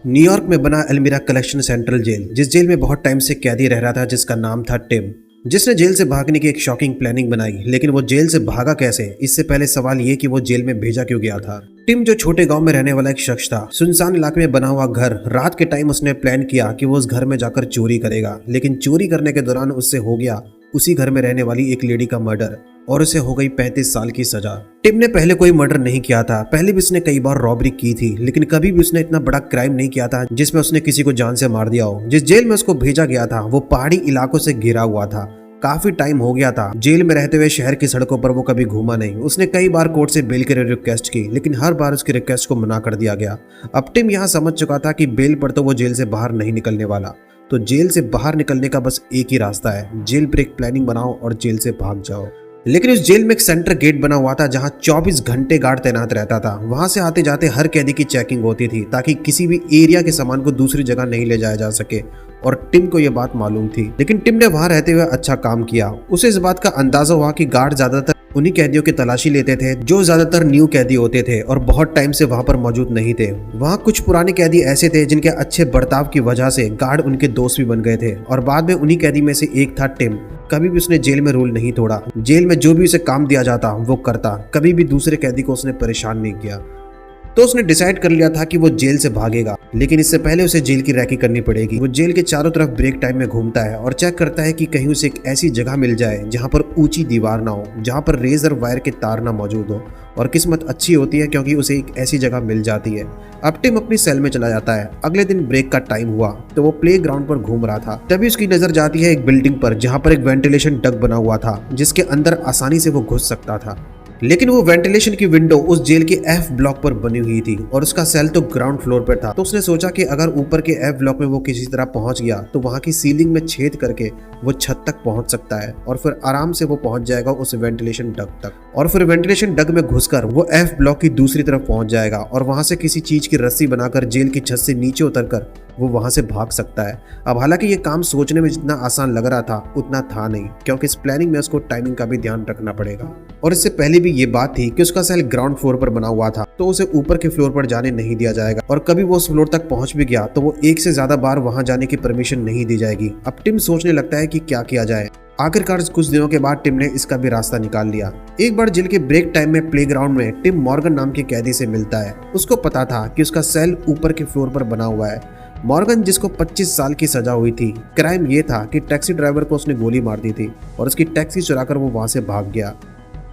New York में बना Elmira collection central jail, जिस जेल में बहुत टाइम से कैदी रह रहा था जिसका नाम था टिम, जिसने जेल से भागने की एक शॉकिंग प्लानिंग बनाई। लेकिन वो जेल से भागा कैसे, इससे पहले सवाल ये कि वो जेल में भेजा क्यों गया था। टिम जो छोटे गांव में रहने वाला एक शख्स था, सुनसान इलाके में बना हुआ घर, रात के टाइम उसने प्लान किया कि वो उस घर में जाकर चोरी करेगा। लेकिन चोरी करने के दौरान उससे हो गया उसी घर में रहने वाली एक लेडी का मर्डर और उसे हो गई 35 साल की सजा। टिम ने पहले कोई मर्डर नहीं किया था, पहले भी उसने कई बार रॉबरी की थी, लेकिन कभी भी उसने इतना बड़ा क्राइम नहीं किया था जिसमें उसने किसी को जान से मार दिया हो। जिस जेल में उसको भेजा गया था वो पहाड़ी इलाकों से घिरा हुआ था। काफी टाइम हो गया था जेल में रहते हुए, शहर की सड़कों पर वो कभी घूमा नहीं। उसने कई बार कोर्ट से बेल के लिए रिक्वेस्ट की, लेकिन हर बार उसकी रिक्वेस्ट को मना कर दिया गया। अब टिम यहाँ समझ चुका था कि बेल पर तो वो जेल से बाहर नहीं निकलने वाला, तो जेल से बाहर निकलने का बस एक ही रास्ता है, जेल ब्रेक प्लानिंग बनाओ और जेल से भाग जाओ। लेकिन उस जेल में एक सेंटर गेट बना हुआ था जहां 24 घंटे गार्ड तैनात रहता था। वहां से आते जाते हर कैदी की चेकिंग होती थी ताकि किसी भी एरिया के सामान को दूसरी जगह नहीं ले जाया जा सके, और टिम को यह बात मालूम थी। लेकिन टिम ने वहां रहते हुए अच्छा काम किया। उसे इस बात का अंदाजा हुआ कि गार्ड ज्यादातर उन्हीं कैदियों की तलाशी लेते थे जो ज्यादातर न्यू कैदी होते थे और बहुत टाइम से वहां पर मौजूद नहीं थे। वहां कुछ पुराने कैदी ऐसे थे जिनके अच्छे बर्ताव की वजह से गार्ड उनके दोस्त भी बन गए थे, और बाद में उन्हीं कैदी में से एक था टिम। कभी भी उसने जेल में रूल नहीं तोड़ा, जेल में जो भी उसे काम दिया जाता वो करता, कभी भी दूसरे कैदी को उसने परेशान नहीं किया। तो उसने डिसाइड कर लिया था कि वो जेल से भागेगा, लेकिन इससे पहले उसे जेल की रैकी करनी पड़ेगी। वो जेल के चारों तरफ ब्रेक टाइम में घूमता है और चेक करता है कि कहीं उसे एक ऐसी जगह मिल जाए जहां पर ऊंची दीवार ना हो, जहां पर रेजर वायर के तार ना मौजूद हो। और किस्मत अच्छी होती है क्योंकि उसे एक ऐसी जगह मिल जाती है। अब टिम अपनी सेल में चला जाता है। अगले दिन ब्रेक का टाइम हुआ तो वो प्ले ग्राउंड पर घूम रहा था, तभी उसकी नजर जाती है एक बिल्डिंग पर जहां पर एक वेंटिलेशन डक्ट बना हुआ था जिसके अंदर आसानी से वो घुस सकता था। लेकिन वो वेंटिलेशन की विंडो उस जेल के एफ ब्लॉक पर बनी हुई थी और उसका सेल तो ग्राउंड फ्लोर पर था। तो उसने सोचा कि अगर ऊपर के एफ ब्लॉक में वो किसी तरह पहुंच गया तो वहां की सीलिंग में छेद करके वो छत तक पहुंच सकता है और फिर आराम से वो पहुंच जाएगा उस वेंटिलेशन डक्ट तक, और फिर वेंटिलेशन डक्ट में घुसकर वो एफ ब्लॉक की दूसरी तरफ पहुंच जाएगा और वहां से किसी चीज की रस्सी बनाकर जेल की छत से नीचे उतरकर वो वहां से भाग सकता है। अब हालांकि ये काम सोचने में जितना आसान लग रहा था उतना था नहीं, क्योंकि इस प्लानिंग में उसको टाइमिंग का भी ध्यान रखना पड़ेगा। और इससे पहले भी ये बात थी कि उसका सेल ग्राउंड फ्लोर पर बना हुआ था, तो उसे ऊपर के फ्लोर पर जाने नहीं दिया जाएगा, और कभी वो उस फ्लोर तक पहुंच भी गया तो वो एक से ज्यादा बार वहां जाने की परमिशन नहीं दी जाएगी। अब टिम सोचने लगता है कि क्या किया जाए। आखिरकार कुछ दिनों के बाद टिम ने इसका भी रास्ता निकाल लिया। एक बार जेल के ब्रेक टाइम में प्लेग्राउंड में टिम मॉर्गन नाम के कैदी से मिलता है। उसको पता था कि उसका सेल ऊपर के फ्लोर पर बना हुआ है। मॉर्गन, जिसको 25 साल की सजा हुई थी, क्राइम ये था कि टैक्सी ड्राइवर को उसने गोली मार दी थी और उसकी टैक्सी चुराकर वो वहां से भाग गया,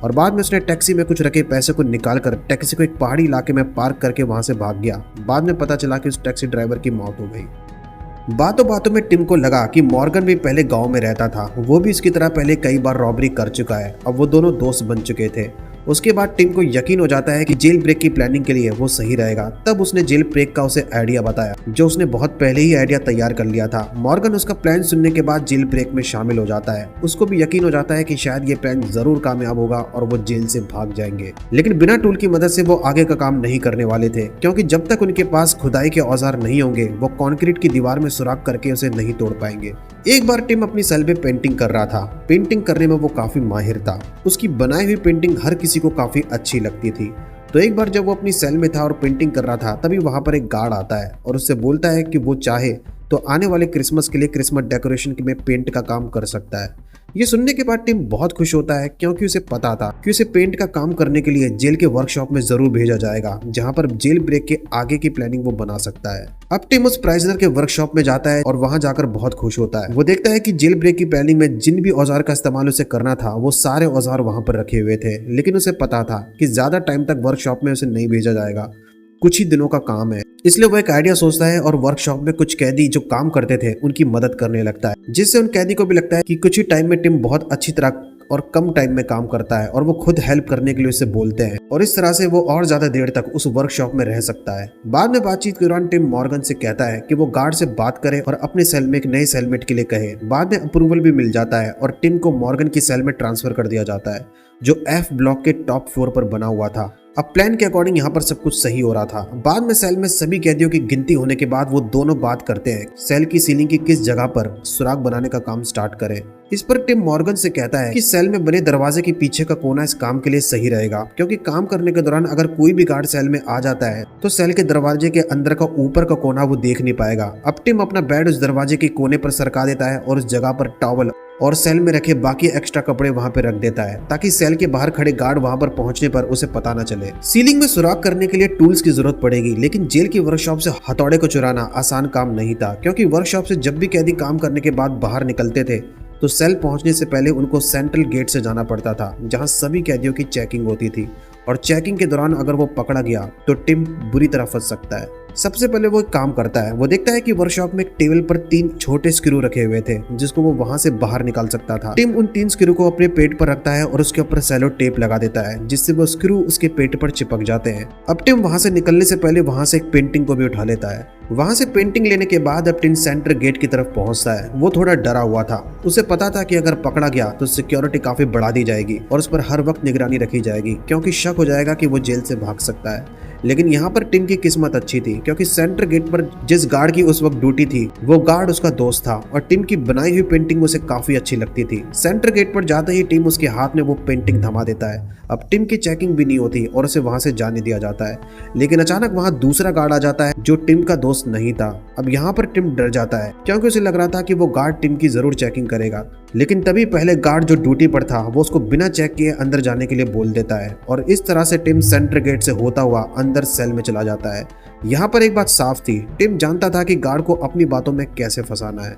और बाद में उसने टैक्सी में कुछ रखे पैसे को निकालकर टैक्सी को एक पहाड़ी इलाके में पार्क करके वहां से भाग गया। बाद में पता चला कि उस टैक्सी ड्राइवर की मौत हो गई। बातों बातों में टिम को लगा कि मॉर्गन भी पहले गांव में रहता था, वो भी इसकी तरह पहले कई बार रॉबरी कर चुका है। अब वो दोनों दोस्त बन चुके थे। उसके बाद टिम को यकीन हो जाता है कि जेल ब्रेक की प्लानिंग के लिए वो सही रहेगा। तब उसने जेल ब्रेक का उसे आइडिया बताया, जो उसने बहुत पहले ही आइडिया तैयार कर लिया था। मॉर्गन उसका प्लान सुनने के बाद जेल ब्रेक में शामिल हो जाता है। उसको भी यकीन हो जाता है कि शायद ये प्लान जरूर कामयाब होगा और वो जेल से भाग जाएंगे। लेकिन बिना टूल की मदद से वो आगे का काम नहीं करने वाले थे, क्योंकि जब तक उनके पास खुदाई के औजार नहीं होंगे वो कंक्रीट की दीवार में सुराख करके उसे नहीं तोड़ पाएंगे। एक बार टिम अपनी सेल में पेंटिंग कर रहा था। पेंटिंग करने में वो काफी माहिर था। उसकी बनाई हुई पेंटिंग हर किसी को काफी अच्छी लगती थी। तो एक बार जब वो अपनी सेल में था और पेंटिंग कर रहा था, तभी वहां पर एक गार्ड आता है और उससे बोलता है कि वो चाहे तो आने वाले क्रिसमस के लिए क्रिसमस डेकोरेशन में पेंट का काम कर सकता है। ये सुनने के बाद टिम बहुत खुश होता है, क्योंकि उसे पता था कि उसे पेंट का काम करने के लिए जेल के वर्कशॉप में जरूर भेजा जाएगा, जहां पर जेल ब्रेक के आगे की प्लानिंग वो बना सकता है। अब टिम उस प्राइजनर के वर्कशॉप में जाता है और वहां जाकर बहुत खुश होता है। वो देखता है कि जेल ब्रेक की प्लानिंग में जिन भी औजार का इस्तेमाल उसे करना था वो सारे औजार वहां पर रखे हुए थे, लेकिन उसे पता था कि ज्यादा टाइम तक वर्कशॉप में उसे नहीं भेजा जाएगा, कुछ ही दिनों का काम है। इसलिए वो एक आइडिया सोचता है और वर्कशॉप में कुछ कैदी जो काम करते थे उनकी मदद करने लगता है, जिससे उन कैदी को भी लगता है कि कुछ ही टाइम में टिम बहुत अच्छी तरह और कम टाइम में काम करता है, और वो खुद हेल्प करने के लिए उससे बोलते हैं, और इस तरह से वो और ज्यादा देर तक उस वर्कशॉप में रह सकता है। बाद में बातचीत के दौरान टिम मॉर्गन से कहता है कि वो गार्ड से बात करे और अपने सेल में एक नए सेलमेट के लिए कहे। बाद में अप्रूवल भी मिल जाता है और टिम को मॉर्गन की सेल में ट्रांसफर कर दिया जाता है, जो एफ ब्लॉक के टॉप फ्लोर पर बना हुआ था। अब प्लान के अकॉर्डिंग यहाँ पर सब कुछ सही हो रहा था। बाद में सेल में सभी कैदियों की गिनती होने के बाद वो दोनों बात करते हैं सेल की सीलिंग की किस जगह पर सुराग बनाने का काम स्टार्ट करें। इस पर टिम मॉर्गन से कहता है कि सेल में बने दरवाजे के पीछे का कोना इस काम के लिए सही रहेगा, क्योंकि काम करने के दौरान अगर कोई भी गार्ड सेल में आ जाता है तो सेल के दरवाजे के अंदर का ऊपर का कोना वो देख नहीं पाएगा। अब टिम अपना बेड उस दरवाजे के कोने पर सरका देता है और उस जगह पर टॉवल और सेल में रखे बाकी एक्स्ट्रा कपड़े वहां पे रख देता है, ताकि सेल के बाहर खड़े गार्ड वहां पर पहुंचने पर उसे पता न चले। सीलिंग में सुराग करने के लिए टूल्स की जरूरत पड़ेगी, लेकिन जेल की वर्कशॉप से हथौड़े को चुराना आसान काम नहीं था, क्योंकि वर्कशॉप से जब भी कैदी काम करने के बाद बाहर निकलते थे तो सेल पहुंचने से पहले उनको सेंट्रल गेट से जाना पड़ता था, जहां सभी कैदियों की चेकिंग होती थी, और चेकिंग के दौरान अगर वो पकड़ा गया तो टिम बुरी तरह फंस सकता है। सबसे पहले वो एक काम करता है, वो देखता है कि वर्कशॉप में एक टेबल पर 3 छोटे स्क्रू रखे हुए थे जिसको वो वहां से बाहर निकाल सकता था। टिम उन 3 स्क्रू को अपने पेट पर रखता है और उसके ऊपर सेलो टेप लगा देता है, जिससे वो स्क्रू उसके पेट पर चिपक जाते हैं। अब टिम वहां से निकलने से पहले वहां से एक पेंटिंग को भी उठा लेता है। वहां से पेंटिंग लेने के बाद अब टिम सेंटर गेट की तरफ पहुंचता है। वो थोड़ा डरा हुआ था, उसे पता था कि अगर पकड़ा गया तो सिक्योरिटी काफी बढ़ा दी जाएगी और उस पर हर वक्त निगरानी रखी जाएगी, क्योंकि शक हो जाएगा कि वो जेल से भाग सकता है। लेकिन यहाँ पर टिम की किस्मत अच्छी थी, क्योंकि सेंटर गेट पर जिस गार्ड की उस वक्त ड्यूटी थी वो गार्ड उसका दोस्त था और टिम की बनाई हुई पेंटिंग उसे काफी अच्छी लगती थी। सेंटर गेट पर जाते ही टिम उसके हाथ में वो पेंटिंग थमा देता है। अब टिम की चेकिंग भी नहीं होती और उसे वहां से जाने दिया जाता है, लेकिन अचानक वहां दूसरा गार्ड आ जाता है जो टिम का दोस्त नहीं था। अब यहाँ पर टिम डर जाता है, क्योंकि उसे लग रहा था कि वो गार्ड टिम की जरूर चेकिंग करेगा, लेकिन तभी पहले गार्ड जो ड्यूटी पर था वो उसको बिना चेक किए अंदर जाने के लिए बोल देता है, और इस तरह से टिम सेंटर गेट से होता हुआ अंदर सेल में चला जाता है। यहाँ पर एक बात साफ थी, टिम जानता था कि गार्ड को अपनी बातों में कैसे फंसाना है।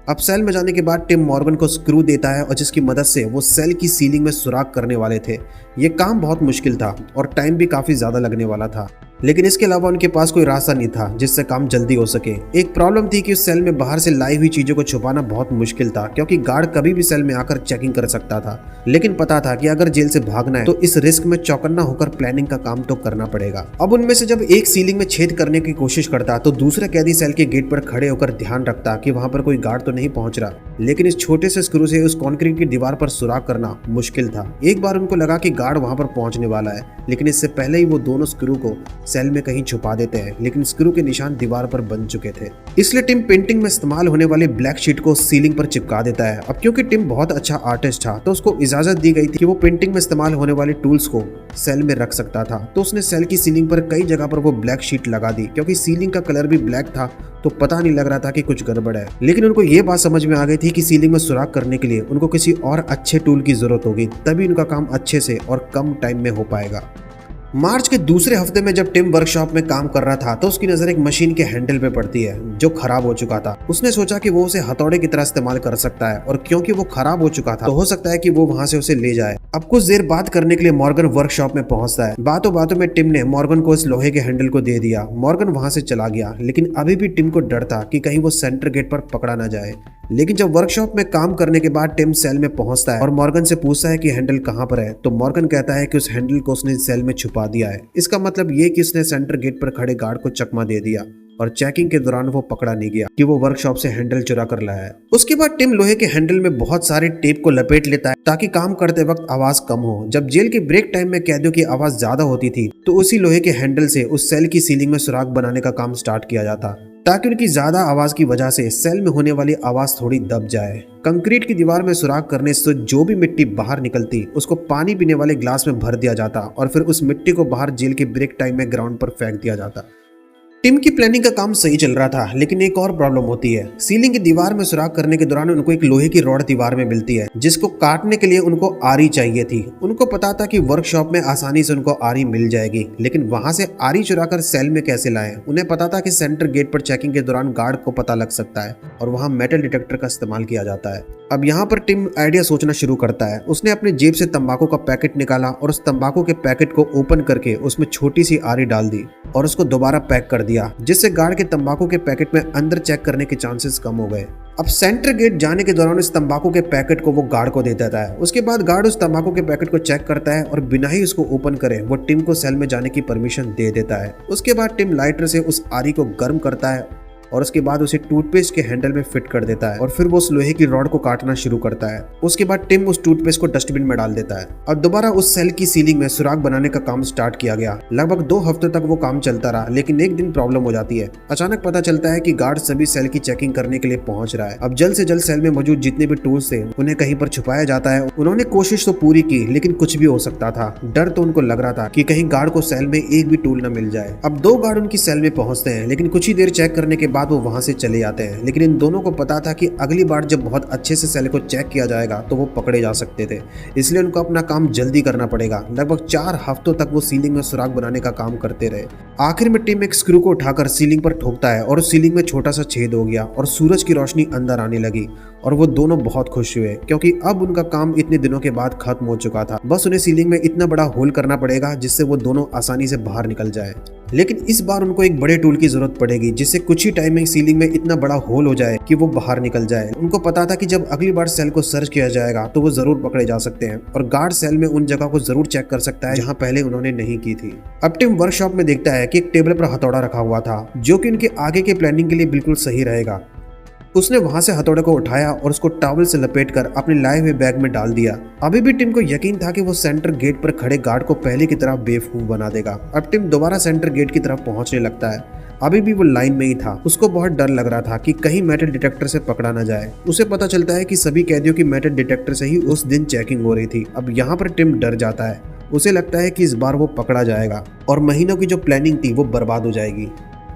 अब सेल में जाने के बाद टिम मॉर्गन को स्क्रू देता है और जिसकी मदद से वो सेल की सीलिंग में सुराग करने वाले थे। ये काम बहुत मुश्किल था और टाइम भी काफी ज्यादा लगने वाला था, लेकिन इसके अलावा उनके पास कोई रास्ता नहीं था जिससे काम जल्दी हो सके। एक प्रॉब्लम थी कि उस सेल में बाहर से लाई हुई चीजों को छुपाना बहुत मुश्किल था, क्योंकि गार्ड कभी भी सेल में आकर चेकिंग कर सकता था। लेकिन पता था कि अगर जेल से भागना है तो इस रिस्क में चौकन्ना होकर प्लानिंग का काम तो करना पड़ेगा। अब उनमें से जब एक सीलिंग में छेद करने की कोशिश करता तो दूसरा कैदी सेल के गेट पर खड़े होकर ध्यान रखता कि वहां पर कोई गार्ड तो नहीं पहुंच रहा, लेकिन इस छोटे से स्क्रू से उस कंक्रीट की दीवार पर सुराग करना मुश्किल था। एक बार उनको लगा कि गार्ड वहां पर पहुंचने वाला है, लेकिन इससे पहले ही वो दोनों स्क्रू को सेल में कहीं छुपा देते हैं, लेकिन स्क्रू के निशान दीवार पर बन चुके थे। इसलिए टिम पेंटिंग में इस्तेमाल होने वाली ब्लैक शीट को सीलिंग पर चिपका देता है। अब क्योंकि टिम बहुत अच्छा आर्टिस्ट था तो उसको इजाजत दी गई थी कि वो पेंटिंग में इस्तेमाल होने वाले टूल्स को सेल में रख सकता था, तो उसने सेल की सीलिंग पर कई जगह पर वो ब्लैक शीट लगा दी। क्योंकि सीलिंग का कलर भी ब्लैक था तो पता नहीं लग रहा था कि कुछ गड़बड़ है, लेकिन उनको ये बात समझ में आ गई थी कि सीलिंग में सुराग करने के लिए उनको किसी और अच्छे टूल की जरूरत होगी, तभी उनका काम अच्छे से और कम टाइम में हो पाएगा। मार्च के दूसरे हफ्ते में जब टिम वर्कशॉप में काम कर रहा था तो उसकी नजर एक मशीन के हैंडल पे पड़ती है जो खराब हो चुका था। उसने सोचा कि वो उसे हथौड़े की तरह इस्तेमाल कर सकता है, और क्योंकि वो खराब हो चुका था तो हो सकता है कि वो वहां से उसे ले जाए। अब कुछ देर बात करने के लिए मॉर्गन वर्कशॉप में पहुंचता है। बातों बातों में टिम ने मॉर्गन को इस लोहे के हैंडल को दे दिया। मॉर्गन वहां से चला गया, लेकिन अभी भी टिम को डर था कि कहीं वो सेंटर गेट पर पकड़ा ना जाए। लेकिन जब वर्कशॉप में काम करने के बाद टिम सेल में पहुंचता है और मॉर्गन से पूछता है कि हैंडल कहां पर है, तो मॉर्गन कहता है कि उस हैंडल को उसने सेल में छुपा दिया है। इसका मतलब ये कि उसने सेंटर गेट पर खड़े गार्ड को चकमा दे दिया और चेकिंग के दौरान वो पकड़ा नहीं गया कि वो वर्कशॉप से हैंडल चुरा कर लाया है। उसके बाद टिम लोहे के हैंडल में बहुत सारे टेप को लपेट लेता है ताकि काम करते वक्त आवाज कम हो। जब जेल के ब्रेक टाइम में कैदियों की आवाज ज्यादा होती थी तो उसी लोहे के हैंडल से उस सेल की सीलिंग में सुराग बनाने का काम स्टार्ट किया जाता, ताकि उनकी ज्यादा आवाज की वजह से सेल में होने वाली आवाज थोड़ी दब जाए। कंक्रीट की दीवार में सुराग करने से जो भी मिट्टी बाहर निकलती उसको पानी पीने वाले ग्लास में भर दिया जाता और फिर उस मिट्टी को बाहर जेल के ब्रेक टाइम में ग्राउंड पर फेंक दिया जाता। टिम की प्लानिंग का काम सही चल रहा था, लेकिन एक और प्रॉब्लम होती है। सीलिंग की दीवार में सुराग करने के दौरान उनको एक लोहे की रॉड दीवार में मिलती है जिसको काटने के लिए उनको आरी चाहिए थी। उनको पता था कि वर्कशॉप में आसानी से उनको आरी मिल जाएगी, लेकिन वहां से आरी चुराकर सेल में कैसे लाएं? उन्हें पता था कि सेंटर गेट पर चेकिंग के दौरान गार्ड को पता लग सकता है और वहां मेटल डिटेक्टर का इस्तेमाल किया जाता है। अब यहाँ पर टिम आइडिया सोचना शुरू करता है। उसने अपनी जेब से तंबाकू का पैकेट निकाला और उस तंबाकू के पैकेट को ओपन करके उसमें छोटी सी आरी डाल दी और उसको दोबारा पैक कर दिया, जिससे गार्ड के तंबाकू के पैकेट में अंदर चेक करने के चांसेस कम हो गए। अब सेंटर गेट जाने के दौरान इस तंबाकू के पैकेट को वो गार्ड को दे देता है। उसके बाद गार्ड उस तंबाकू के पैकेट को चेक करता है और बिना ही उसको ओपन करे वो टिम को सेल में जाने की परमिशन दे देता है। उसके बाद टिम लाइटर से उस आरी को गर्म करता है और उसके बाद उसे टूथपेस्ट के हैंडल में फिट कर देता है और फिर वो उस लोहे की रॉड को काटना शुरू करता है। उसके बाद टिम उस टूथपेस्ट को डस्टबिन में डाल देता है और दोबारा उस सेल की सीलिंग में सुराग बनाने का काम स्टार्ट किया गया। लगभग 2 हफ्तों तक वो काम चलता रहा, लेकिन एक दिन प्रॉब्लम हो जाती है। अचानक पता चलता है कि गार्ड सभी सेल की चेकिंग करने के लिए पहुंच रहा है। अब जल्द से जल्द सेल में मौजूद जितने भी टूल्स थे उन्हें कहीं पर छुपाया जाता है। उन्होंने कोशिश तो पूरी की, लेकिन कुछ भी हो सकता था। डर तो उनको लग रहा था कि कहीं गार्ड को सेल में एक भी टूल न मिल जाए। अब 2 गार्ड उनकी सेल में पहुंचते हैं, लेकिन कुछ ही देर चेक करने के बाद वो वहां से चले जाते हैं। लेकिन इन दोनों को पता था कि अगली बार जब बहुत अच्छे से सेल को चेक किया जाएगा तो वो पकड़े जा सकते थे, इसलिए उनको अपना काम जल्दी करना पड़ेगा। लगभग 4 हफ्तों तक वो सीलिंग में सुराग बनाने का काम करते रहे। आखिर में टिम एक स्क्रू को उठाकर सीलिंग पर ठोकता है और उस सीलिंग में छोटा सा छेद हो गया और सूरज की रोशनी अंदर आने लगी और वो दोनों बहुत खुश हुए, क्योंकि अब उनका काम इतने दिनों के बाद खत्म हो चुका था। बस उन्हें सीलिंग में इतना बड़ा होल करना पड़ेगा जिससे वो दोनों आसानी से बाहर निकल जाए। लेकिन इस बार उनको एक बड़े टूल की जरूरत पड़ेगी, जिससे कुछ ही टाइम में सीलिंग में इतना बड़ा होल हो जाए कि वो बाहर निकल जाए। उनको पता था कि जब अगली बार सेल को सर्च किया जाएगा तो वो जरूर पकड़े जा सकते हैं और गार्ड सेल में उन जगह को जरूर चेक कर सकता है जहां पहले उन्होंने नहीं की थी। अब टिम वर्कशॉप में देखता है कि एक टेबल पर हथौड़ा रखा हुआ था, जो कि उनके आगे के प्लानिंग के लिए बिल्कुल सही रहेगा। उसने वहां से हथौड़े को उठाया और उसको टॉवल से लपेटकर अपने लाए हुए बैग में डाल दिया। अभी भी टिम को यकीन था कि वो सेंटर गेट पर खड़े गार्ड को पहले की तरह बेवकूफ बना देगा। अब टिम दोबारा सेंटर गेट की तरफ पहुंचने लगता है। अभी भी वो लाइन में ही था। उसको बहुत डर लग रहा था कि कहीं मेटल डिटेक्टर से पकड़ा ना जाए। उसे पता चलता है कि सभी कैदियों की मेटल डिटेक्टर से ही उस दिन चेकिंग हो रही थी। अब यहाँ पर टिम डर जाता है। उसे लगता है कि इस बार वो पकड़ा जाएगा और महीनों की जो प्लानिंग थी वो बर्बाद हो जाएगी।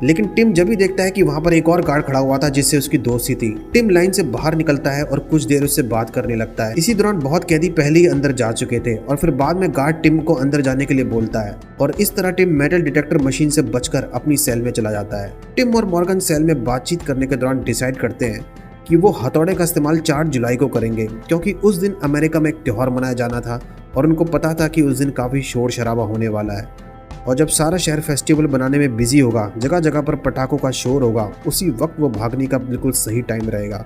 लेकिन टिम जब भी देखता है कि वहां पर एक और गार्ड खड़ा हुआ था जिससे उसकी दोस्ती थी, टिम लाइन से बाहर निकलता है और कुछ देर उससे बात करने लगता है। इसी दौरान बहुत कैदी पहले ही अंदर जा चुके थे और फिर बाद में गार्ड टिम को अंदर जाने के लिए बोलता है और इस तरह टिम मेटल डिटेक्टर मशीन से बचकर अपनी सेल में चला जाता है। टिम और मॉर्गन सेल में बातचीत करने के दौरान डिसाइड करते हैं कि वो हथौड़े का इस्तेमाल 4 जुलाई को करेंगे, क्योंकि उस दिन अमेरिका में एक त्योहार मनाया जाना था और उनको पता था कि उस दिन काफी शोर शराबा होने वाला है। और जब सारा शहर फेस्टिवल बनाने में बिजी होगा, जगह जगह पर पटाखों का शोर होगा, उसी वक्त वो भागने का बिल्कुल सही टाइम रहेगा,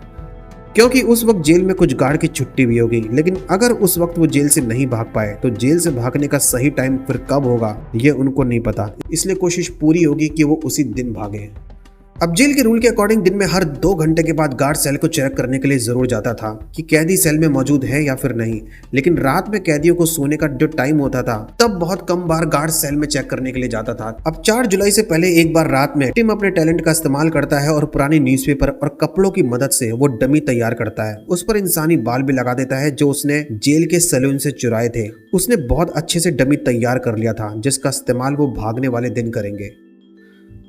क्योंकि उस वक्त जेल में कुछ गार्ड की छुट्टी भी होगी। लेकिन अगर उस वक्त वो जेल से नहीं भाग पाए तो जेल से भागने का सही टाइम फिर कब होगा ये उनको नहीं पता, इसलिए कोशिश पूरी होगी कि वो उसी दिन भागे। अब जेल के रूल के अकॉर्डिंग दिन में हर 2 घंटे के बाद गार्ड सेल को चेक करने के लिए जरूर जाता था कि कैदी सेल में मौजूद है या फिर नहीं। लेकिन रात में कैदियों को सोने का जो टाइम होता था तब बहुत कम बार गार्ड सेल में चेक करने के लिए जाता था। अब 4 जुलाई से पहले एक बार रात में टिम अपने टैलेंट का इस्तेमाल करता है और पुरानी न्यूज़पेपर और कपड़ों की मदद से वो डमी तैयार करता है। उस पर इंसानी बाल भी लगा देता है जो उसने जेल के सैलून से चुराए थे। उसने बहुत अच्छे से डमी तैयार कर लिया था जिसका इस्तेमाल वो भागने वाले दिन करेंगे।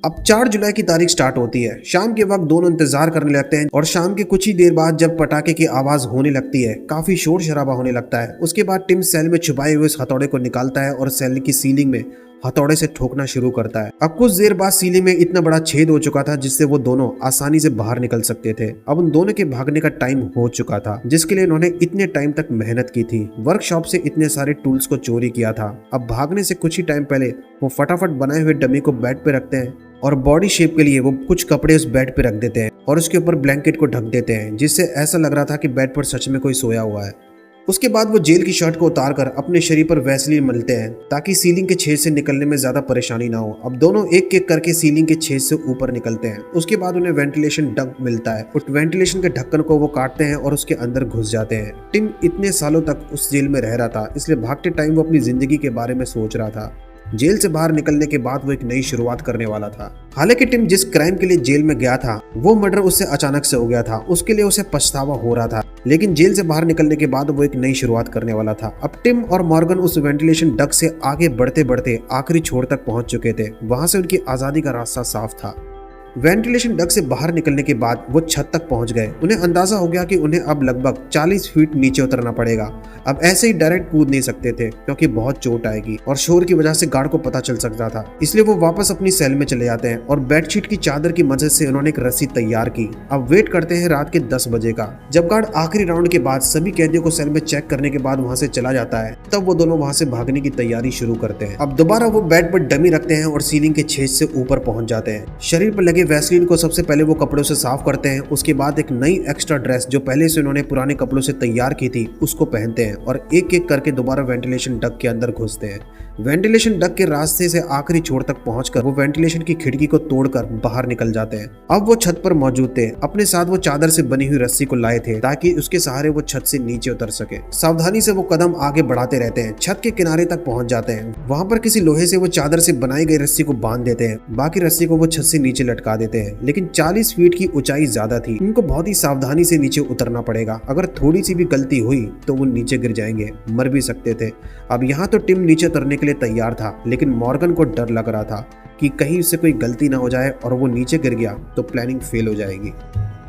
अब 4 जुलाई की तारीख स्टार्ट होती है। शाम के वक्त दोनों इंतजार करने लगते हैं और शाम के कुछ ही देर बाद जब पटाखे की आवाज होने लगती है, काफी शोर शराबा होने लगता है। उसके बाद टिम सेल में छुपाए हुए उस हथौड़े को निकालता है और सेल की सीलिंग में हथौड़े से ठोकना शुरू करता है। अब कुछ देर बाद सीलिंग में इतना बड़ा छेद हो चुका था जिससे वो दोनों आसानी से बाहर निकल सकते थे। अब उन दोनों के भागने का टाइम हो चुका था, जिसके लिए उन्होंने इतने टाइम तक मेहनत की थी। वर्कशॉप से इतने सारे टूल्स को चोरी किया था। अब भागने से कुछ ही टाइम पहले वो फटाफट बनाए हुए डमी को बेड पे रखते हैं और बॉडी शेप के लिए वो कुछ कपड़े उस बेड पे रख देते हैं और उसके ऊपर ब्लैंकेट को ढक देते हैं, जिससे ऐसा लग रहा था कि बेड पर सच में कोई सोया हुआ है। उसके बाद वो जेल की शर्ट को उतारकर अपने शरीर पर वैसलीन मलते हैं ताकि सीलिंग के छेद से निकलने में ज्यादा परेशानी ना हो। अब दोनों एक एक करके सीलिंग के छेद से ऊपर निकलते हैं। उसके बाद उन्हें वेंटिलेशन डक्ट मिलता है। उस वेंटिलेशन के ढक्कन को वो काटते हैं और उसके अंदर घुस जाते हैं। टिम इतने सालों तक उस जेल में रह रहा था, इसलिए भागते टाइम वो अपनी जिंदगी के बारे में सोच रहा था। जेल से बाहर निकलने के बाद वो एक नई शुरुआत करने वाला था। हालांकि टिम जिस क्राइम के लिए जेल में गया था वो मर्डर उससे अचानक से हो गया था। उसके लिए उसे पछतावा हो रहा था, लेकिन जेल से बाहर निकलने के बाद वो एक नई शुरुआत करने वाला था। अब टिम और मॉर्गन उस वेंटिलेशन डक्ट से आगे बढ़ते बढ़ते आखिरी छोर तक पहुंच चुके थे। वहां से उनकी आजादी का रास्ता साफ था। वेंटिलेशन डक्ट से बाहर निकलने के बाद वो छत तक पहुंच गए। उन्हें अंदाजा हो गया कि उन्हें अब लगभग 40 फीट नीचे उतरना पड़ेगा। अब ऐसे ही डायरेक्ट कूद नहीं सकते थे क्योंकि बहुत चोट आएगी और शोर की वजह से गार्ड को पता चल सकता था, इसलिए वो वापस अपनी सेल में चले जाते हैं और बेडशीट की चादर की मदद से उन्होंने एक रस्सी तैयार की। अब वेट करते हैं रात के 10 बजे का। जब गार्ड आखिरी राउंड के बाद सभी कैदियों को सेल में चेक करने के बाद वहां से चला जाता है, तब वो दोनों वहां से भागने की तैयारी शुरू करते हैं। अब दोबारा वो बेड पर डमी रखते हैं और सीलिंग के छेद से ऊपर पहुंच जाते हैं। शरीर पर लगे वैसलीन को सबसे पहले वो कपड़ों से साफ करते हैं। उसके बाद एक नई एक्स्ट्रा ड्रेस जो पहले से उन्होंने पुराने कपड़ों से तैयार की थी उसको पहनते हैं और एक एक करके दोबारा वेंटिलेशन डक्ट के अंदर घुसते हैं। वेंटिलेशन डक्ट के रास्ते से आखिरी छोर तक पहुंचकर वो वेंटिलेशन की खिड़की को तोड़कर बाहर निकल जाते हैं। अब वो छत पर मौजूद थे। अपने साथ वो चादर से बनी हुई रस्सी को लाए थे ताकि उसके सहारे वो छत से नीचे उतर सके। सावधानी से वो कदम आगे बढ़ाते रहते हैं, छत के किनारे तक पहुंच जाते हैं। वहां पर किसी लोहे से वो चादर से बनाई गई रस्सी को बांध देते हैं, बाकी रस्सी को वो छत से नीचे लटका देते हैं। लेकिन 40 फीट की ऊंचाई ज्यादा थी, उनको बहुत ही सावधानी से नीचे उतरना पड़ेगा। अगर थोड़ी सी भी गलती हुई तो वो नीचे गिर जाएंगे, मर भी सकते थे। अब यहाँ तो टिम नीचे उतरने के लिए तैयार था, लेकिन मॉर्गन को डर लग रहा था कि कहीं उससे कोई गलती ना हो जाए और वो नीचे गिर गया तो प्लानिंग फेल हो जाएगी।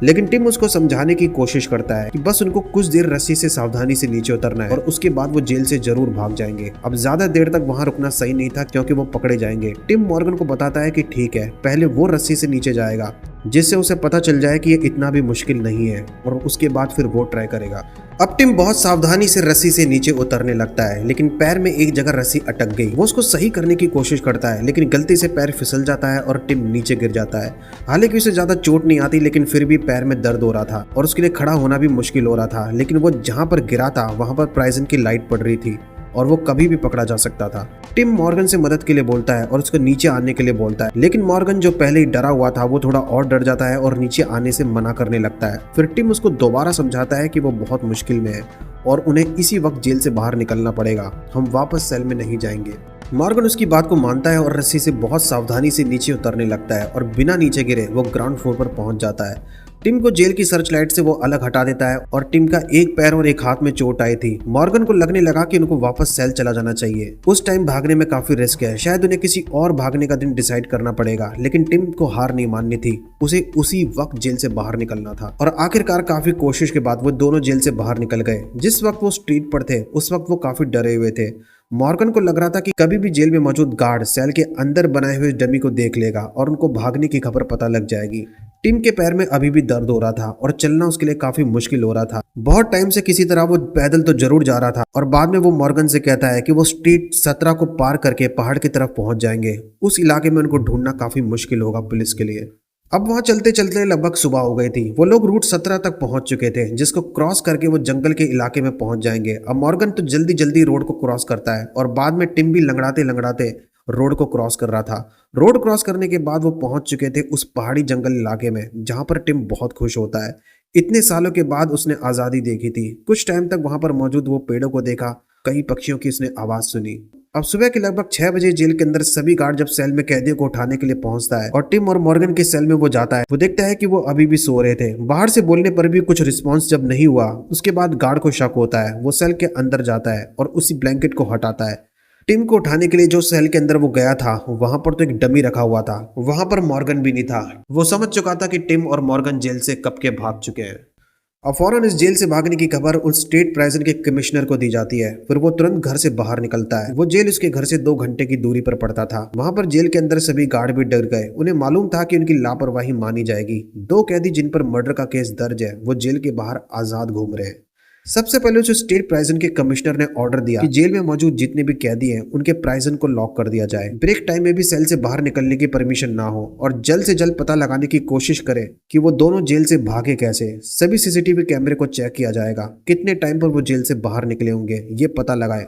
लेकिन टिम उसको समझाने की कोशिश करता है कि बस उनको कुछ देर रस्सी से सावधानी से नीचे उतरना है और उसके बाद वो जेल से जरूर भाग जाएंगे। अब ज्यादा देर तक वहां रुकना सही नहीं था क्योंकि वो पकड़े जाएंगे। टिम मॉर्गन को बताता है कि ठीक है, पहले वो रस्सी से नीचे जाएगा जिससे उसे पता चल जाए कि ये इतना भी मुश्किल नहीं है, और उसके बाद फिर वो ट्राई करेगा। अब टिम बहुत सावधानी से रस्सी से नीचे उतरने लगता है, लेकिन पैर में एक जगह रस्सी अटक गई। वो उसको सही करने की कोशिश करता है, लेकिन गलती से पैर फिसल जाता है और टिम नीचे गिर जाता है। हालांकि उसे ज्यादा चोट नहीं आती, लेकिन फिर भी पैर में दर्द हो रहा था और उसके लिए खड़ा होना भी मुश्किल हो रहा था। लेकिन वो जहाँ पर गिरा था वहां पर प्राइजन की लाइट पड़ रही थी और वो कभी भी पकड़ा जा सकता था। टिम मॉर्गन से मदद के लिए बोलता है और उसको नीचे आने के लिए बोलता है, लेकिन मॉर्गन जो पहले ही डरा हुआ था वो थोड़ा और डर जाता है और नीचे आने से मना करने लगता है। फिर टिम उसको दोबारा समझाता है कि वो बहुत मुश्किल में है और उन्हें इसी वक्त जेल से बाहर निकलना पड़ेगा, हम वापस सेल में नहीं जाएंगे। मॉर्गन उसकी बात को मानता है और रस्सी से बहुत सावधानी से नीचे उतरने लगता है और बिना नीचे गिरे वो ग्राउंड फ्लोर पर पहुंच जाता है। टिम को जेल की सर्च लाइट से वो अलग हटा देता है और टिम का एक पैर और एक हाथ में चोट आई थी। मॉर्गन को लगने लगा कि उनको वापस सेल चला जाना चाहिए। उस टाइम भागने में काफी रिस्क है, शायद उन्हें किसी और भागने का दिन डिसाइड करना पड़ेगा, लेकिन टिम को हार नहीं माननी थी, उसे उसी वक्त जेल से बाहर निकलना था। और आखिरकार काफी कोशिश के बाद वो दोनों जेल से बाहर निकल गए। जिस वक्त वो स्ट्रीट पर थे उस वक्त वो काफी डरे हुए थे। मॉर्गन को लग रहा था कि कभी भी जेल में मौजूद गार्ड सेल के अंदर बनाए हुए डमी को देख लेगा और उनको भागने की खबर पता लग जाएगी। टिम के पैर में अभी भी दर्द हो रहा था और चलना उसके लिए काफी मुश्किल हो रहा था। बहुत टाइम से किसी तरह वो पैदल तो जरूर जा रहा था और बाद में वो मॉर्गन से कहता है कि वो स्ट्रीट 17 को पार करके पहाड़ की तरफ पहुंच जाएंगे। उस इलाके में उनको ढूंढना काफी मुश्किल होगा पुलिस के लिए। अब वहां चलते चलते लगभग सुबह हो गई थी। वो लोग रूट 17 तक पहुंच चुके थे, जिसको क्रॉस करके वो जंगल के इलाके में पहुंच जाएंगे। अब मॉर्गन तो जल्दी जल्दी रोड को क्रॉस करता है और बाद में टिम भी लंगड़ाते लंगड़ाते रोड को क्रॉस कर रहा था। रोड क्रॉस करने के बाद वो पहुंच चुके थे उस पहाड़ी जंगल इलाके में जहां पर टिम बहुत खुश होता है। इतने सालों के बाद उसने आजादी देखी थी। कुछ टाइम तक वहां पर मौजूद वो पेड़ों को देखा, कई पक्षियों की उसने आवाज सुनी। अब सुबह के लगभग 6 बजे जेल के अंदर सभी गार्ड जब सेल में कैदियों को उठाने के लिए पहुंचता है और टिम और मॉर्गन के सेल में वो जाता है, वो देखता है कि वो अभी भी सो रहे थे। बाहर से बोलने पर भी कुछ रिस्पांस जब नहीं हुआ, उसके बाद गार्ड को शक होता है। वो सेल के अंदर जाता है और उसी ब्लैंकेट को हटाता है। टिम को उठाने के लिए जो सेल के अंदर वो गया था वहां पर तो एक डमी रखा हुआ था, वहां पर मॉर्गन भी नहीं था। वो समझ चुका था कि टिम और मॉर्गन जेल से कब के भाग चुके हैं। अब फौरन इस जेल से भागने की खबर उस स्टेट प्राइजन के कमिश्नर को दी जाती है। फिर वो तुरंत घर से बाहर निकलता है। वो जेल उसके घर से 2 घंटे की दूरी पर पड़ता था। वहां पर जेल के अंदर सभी गार्ड भी डर गए। उन्हें मालूम था कि उनकी लापरवाही मानी जाएगी। 2 कैदी जिन पर मर्डर का केस दर्ज है वो जेल के बाहर आजाद घूम रहे हैं। सबसे पहले उस स्टेट प्राइजन के कमिश्नर ने ऑर्डर दिया कि जेल में मौजूद जितने भी कैदी हैं उनके प्राइजन को लॉक कर दिया जाए। ब्रेक टाइम में भी सेल से बाहर निकलने की परमिशन ना हो और जल्द से जल्द पता लगाने की कोशिश करें कि वो दोनों जेल से भागे कैसे। सभी सीसीटीवी कैमरे को चेक किया जाएगा, कितने टाइम पर वो जेल से बाहर निकले होंगे ये पता लगाए,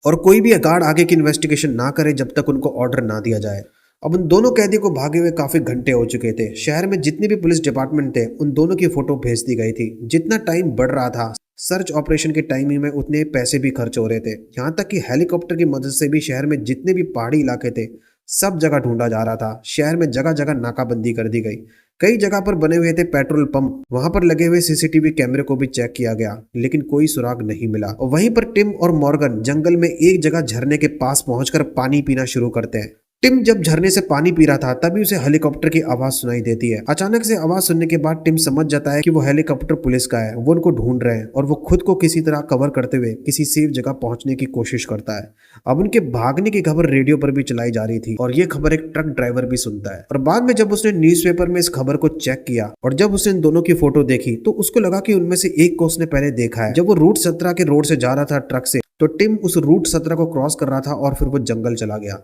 और कोई भी गार्ड आगे की इन्वेस्टिगेशन ना करे जब तक उनको ऑर्डर ना दिया जाए। अब उन दोनों कैदी को भागे हुए काफी घंटे हो चुके थे। शहर में जितने भी पुलिस डिपार्टमेंट थे उन दोनों की फोटो भेज दी गई थी। जितना टाइम बढ़ रहा था सर्च ऑपरेशन के टाइमिंग में उतने पैसे भी खर्च हो रहे थे। यहाँ तक कि हेलीकॉप्टर की मदद से भी शहर में जितने भी पहाड़ी इलाके थे सब जगह ढूंढा जा रहा था। शहर में जगह जगह नाकाबंदी कर दी गई। कई जगह पर बने हुए थे पेट्रोल पंप, वहां पर लगे हुए सीसीटीवी कैमरे को भी चेक किया गया, लेकिन कोई सुराग नहीं मिला। और वहीं पर टिम और मॉर्गन जंगल में एक जगह झरने के पास पहुंचकर पानी पीना शुरू करते हैं। टिम जब झरने से पानी पी रहा था तभी उसे हेलीकॉप्टर की आवाज सुनाई देती है। अचानक से आवाज सुनने के बाद टिम समझ जाता है कि वो हेलीकॉप्टर पुलिस का है। वो उनको ढूंढ रहे हैं और वो खुद को किसी तरह कवर करते हुए किसी सेफ जगह पहुंचने की कोशिश करता है। अब उनके भागने की खबर रेडियो पर भी चलाई जा रही थी और ये खबर एक ट्रक ड्राइवर भी सुनता है। और बाद में जब उसने न्यूज़पेपर में इस खबर को चेक किया और जब उसने इन दोनों की फोटो देखी तो उसको लगा कि उनमें से एक को उसने पहले देखा है। जब वो रूट 17 के रोड से जा रहा था ट्रक से, तो टिम उस रूट 17 को क्रॉस कर रहा था और फिर वो जंगल चला गया।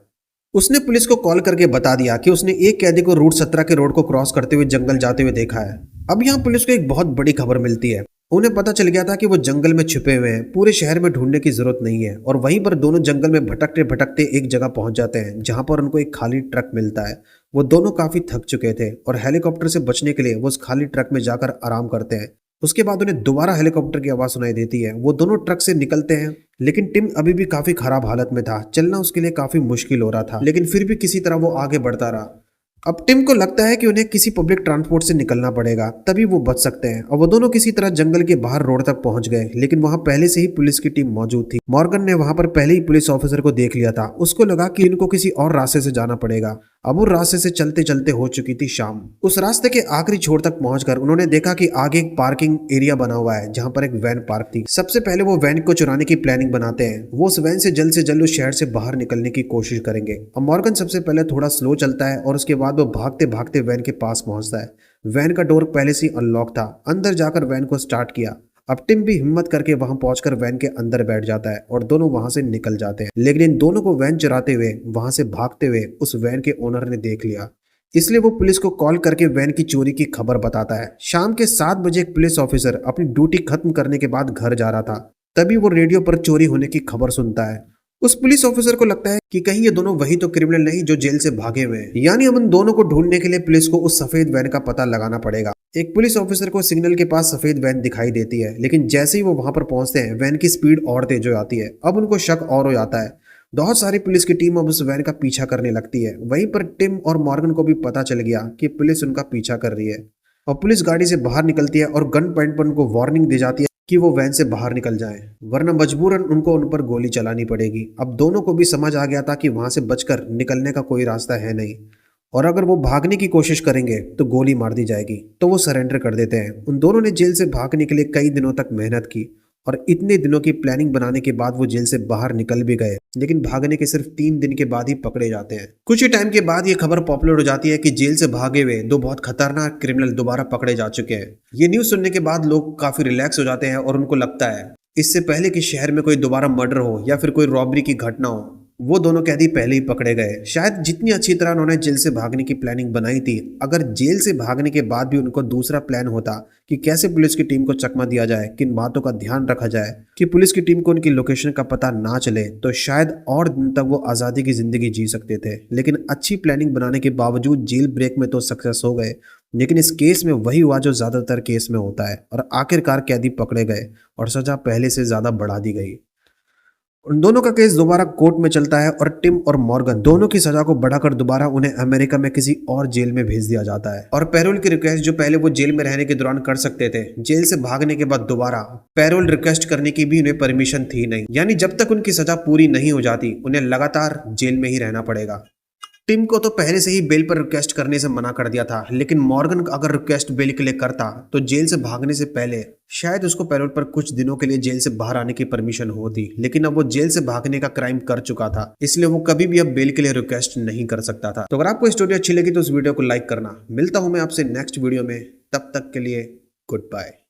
उसने पुलिस को कॉल करके बता दिया कि उसने एक कैदी को रूट 17 के रोड को क्रॉस करते हुए जंगल जाते हुए देखा है। अब यहाँ पुलिस को एक बहुत बड़ी खबर मिलती है। उन्हें पता चल गया था कि वो जंगल में छुपे हुए हैं, पूरे शहर में ढूंढने की जरूरत नहीं है। और वहीं पर दोनों जंगल में भटकते भटकते एक जगह पहुंच जाते हैं जहां पर उनको एक खाली ट्रक मिलता है। वो दोनों काफी थक चुके थे और हेलीकॉप्टर से बचने के लिए वो उस खाली ट्रक में जाकर आराम करते हैं। उसके बाद उन्हें दोबारा हेलीकॉप्टर की आवाज सुनाई देती है। वो दोनों ट्रक से निकलते हैं, लेकिन टिम अभी भी काफी खराब हालत में था। चलना उसके लिए काफी मुश्किल हो रहा था, लेकिन फिर भी किसी तरह वो आगे बढ़ता रहा। अब टिम को लगता है कि उन्हें किसी पब्लिक ट्रांसपोर्ट से निकलना पड़ेगा, तभी वो बच सकते हैं। और वो दोनों किसी तरह जंगल के बाहर रोड तक पहुंच गए, लेकिन वहां पहले से ही पुलिस की टीम मौजूद थी। मॉर्गन ने वहां पर पहले ही पुलिस ऑफिसर को देख लिया था। उसको लगा कि इनको किसी और रास्ते से जाना पड़ेगा। अब उस रास्ते से चलते चलते हो चुकी थी शाम। उस रास्ते के आखिरी छोर तक पहुंचकर उन्होंने देखा कि आगे एक पार्किंग एरिया बना हुआ है जहां पर एक वैन पार्क थी। सबसे पहले वो वैन को चुराने की प्लानिंग बनाते हैं। वो उस वैन से जल्द उस शहर से बाहर निकलने की कोशिश करेंगे। और मॉर्गन सबसे पहले थोड़ा स्लो चलता है और उसके बाद वो भागते भागते वैन के पास पहुंचता है। वैन का डोर पहले से ही अनलॉक था। अंदर जाकर वैन को स्टार्ट किया। अब टिम भी हिम्मत करके वहां पहुंचकर वैन के अंदर बैठ जाता है और दोनों वहां से निकल जाते हैं। लेकिन इन दोनों को वैन चुराते हुए वहां से भागते हुए उस वैन के ओनर ने देख लिया, इसलिए वो पुलिस को कॉल करके वैन की चोरी की खबर बताता है। शाम के 7 बजे एक पुलिस ऑफिसर अपनी ड्यूटी खत्म करने के बाद घर जा रहा था। तभी वो रेडियो पर चोरी होने की खबर सुनता है। उस पुलिस ऑफिसर को लगता है कि कहीं ये दोनों वही तो क्रिमिनल नहीं जो जेल से भागे हुए हैं, यानी अब उन दोनों को ढूंढने के लिए पुलिस को उस सफेद वैन का पता लगाना पड़ेगा। एक पुलिस ऑफिसर को सिग्नल के पास सफेद वैन दिखाई देती है, लेकिन जैसे ही वो वहां पर पहुंचते हैं वैन की स्पीड और तेज हो जाती है। अब उनको शक और हो जाता है। बहुत सारी पुलिस की टीम अब उस वैन का पीछा करने लगती है। वहीं पर टिम और मॉर्गन को भी पता चल गया कि पुलिस उनका पीछा कर रही है और पुलिस गाड़ी से बाहर निकलती है और गन पॉइंट पर उनको वार्निंग दी जाती है कि वो वैन से बाहर निकल जाएं, वरना मजबूरन उनको उन पर गोली चलानी पड़ेगी। अब दोनों को भी समझ आ गया था कि वहां से बचकर निकलने का कोई रास्ता है नहीं, और अगर वो भागने की कोशिश करेंगे तो गोली मार दी जाएगी। तो वो सरेंडर कर देते हैं। उन दोनों ने जेल से भागने के लिए कई दिनों तक मेहनत की और इतने दिनों की प्लानिंग बनाने के बाद वो जेल से बाहर निकल भी गए, लेकिन भागने के सिर्फ 3 दिन के बाद ही पकड़े जाते हैं। कुछ ही टाइम के बाद ये खबर पॉपुलर हो जाती है कि जेल से भागे हुए 2 बहुत खतरनाक क्रिमिनल दोबारा पकड़े जा चुके हैं। ये न्यूज सुनने के बाद लोग काफी रिलैक्स हो जाते हैं और उनको लगता है इससे पहले कि शहर में कोई दोबारा मर्डर हो या फिर कोई रॉबरी की घटना हो, वो दोनों कैदी पहले ही पकड़े गए। शायद जितनी अच्छी तरह उन्होंने जेल से भागने की प्लानिंग बनाई थी, अगर जेल से भागने के बाद भी उनको दूसरा प्लान होता कि कैसे पुलिस की टीम को चकमा दिया जाए, किन बातों का ध्यान रखा जाए कि पुलिस की टीम को उनकी लोकेशन का पता ना चले, तो शायद और दिन तक वो आज़ादी की जिंदगी जी सकते थे। लेकिन अच्छी प्लानिंग बनाने के बावजूद जेल ब्रेक में तो सक्सेस हो गए, लेकिन इस केस में वही हुआ जो ज्यादातर केस में होता है, और आखिरकार कैदी पकड़े गए और सजा पहले से ज्यादा बढ़ा दी गई। उन दोनों का केस दोबारा कोर्ट में चलता है और टिम और मॉर्गन दोनों की सजा को बढ़ाकर दोबारा उन्हें अमेरिका में किसी और जेल में भेज दिया जाता है। और पैरोल की रिक्वेस्ट जो पहले वो जेल में रहने के दौरान कर सकते थे, जेल से भागने के बाद दोबारा पैरोल रिक्वेस्ट करने की भी उन्हें परमिशन थी नहीं। यानी जब तक उनकी सजा पूरी नहीं हो जाती उन्हें लगातार जेल में ही रहना पड़ेगा। टिम को तो पहले से ही बेल पर रिक्वेस्ट करने से मना कर दिया था, लेकिन मॉर्गन अगर रिक्वेस्ट बेल के लिए करता तो जेल से भागने से पहले शायद उसको पैरोल पर कुछ दिनों के लिए जेल से बाहर आने की परमिशन होती। लेकिन अब वो जेल से भागने का क्राइम कर चुका था, इसलिए वो कभी भी अब बेल के लिए रिक्वेस्ट नहीं कर सकता था। तो अगर आपको स्टोरी अच्छी लगी तो इस वीडियो को लाइक करना। मिलता हूं मैं आपसे नेक्स्ट वीडियो में, तब तक के लिए गुड बाय।